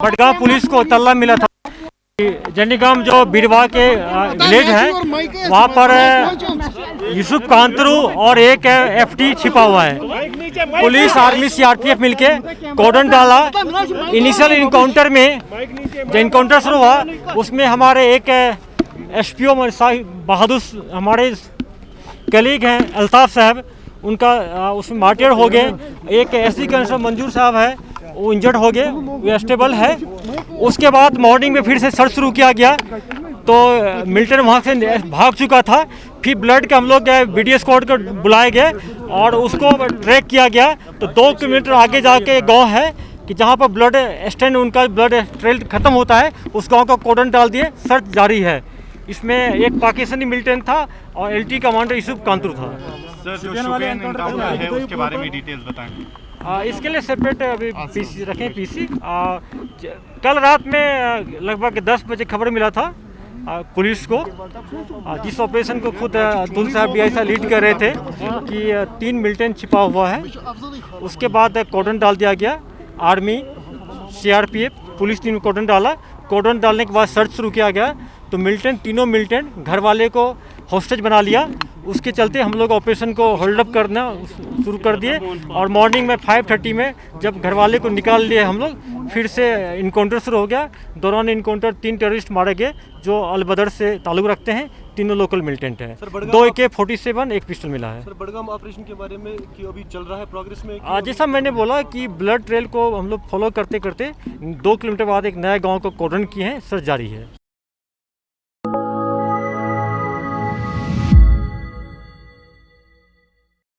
Badgaon police को तल्ला मिला था। जंडीगाम जो बीरवा के विलेज है वहाँ पर यूसुफ कांतरू और एक एफटी छिपा हुआ है। पुलिस आर्मी सीआरपीएफ मिलके कॉर्डन डाला। इनिशियल इनकाउंटर में जो इनकाउंटर शुरू हुआ उसमें हमारे एक एसपीओ बहादुर हमारे कलीग हैं अल्ताफ साहब, उनका उसमें मार्टियर हो गए। एक एससी कांस्टेबल मंजूर साहब है वो इंजर्ड हो गए, वो स्टेबल है। उसके बाद मॉर्निंग में फिर से सर्च शुरू किया गया तो मिलिटेंट वहाँ से भाग चुका था। फिर ब्लड के हम लोग बीडीएस स्क्वाड को बुलाए गए और उसको ट्रैक किया गया। तो 2 किलोमीटर आगे जाके गांव है कि जहाँ पर ब्लड स्टैंड उनका ब्लड ट्रेल खत्म होता है, उस गांव का कॉर्डन डाल दिए। सर्च जारी है। इसमें एक पाकिस्तानी मिलिटेंट था और एलटी कमांडर यूसुफ कांतरू था। सर, जो शुपियन एनकाउंटर है उसके बारे में डिटेल्स बताएं। इसके लिए सेपरेट अभी पीसी रखें। पीसी कल रात में लगभग 10 बजे खबर मिला था पुलिस को, जिस ऑपरेशन को खुद अब्दुल साहब डीआई लीड कर रहे थे कि 3 मिलिटेंट छिपा हुआ है। उसके बाद कॉर्डन डाल दिया गया। आर्मी सीआरपीएफ पुलिस टीम कॉर्डन डाला। कॉर्डन डालने के बाद सर्च शुरू किया गया तो तीनों मिलिटेंट घर वाले को हॉस्टेज बना लिया। उसके चलते हम लोग ऑपरेशन को होल्ड अप करना शुरू कर दिए और मॉर्निंग में 5:30 में जब घर वाले को निकाल लिए हम लोग, फिर से इनकाउंटर शुरू हो गया। दौरान इनकाउंटर 3 टेररिस्ट मारे गए जो अलबदर से ताल्लुक़ रखते हैं। तीनों लोकल मिलिटेंट हैं। 2 AK-47 एक पिस्टल मिला है। सर, बडगाम ऑपरेशन के बारे में कि अभी चल रहा है प्रोग्रेस में? जैसा मैंने बोला कि ब्लड ट्रेल को हम लोग फॉलो करते करते 2 किलोमीटर बाद एक नया गाँव को कॉर्डन किए हैं। सर्च जारी है।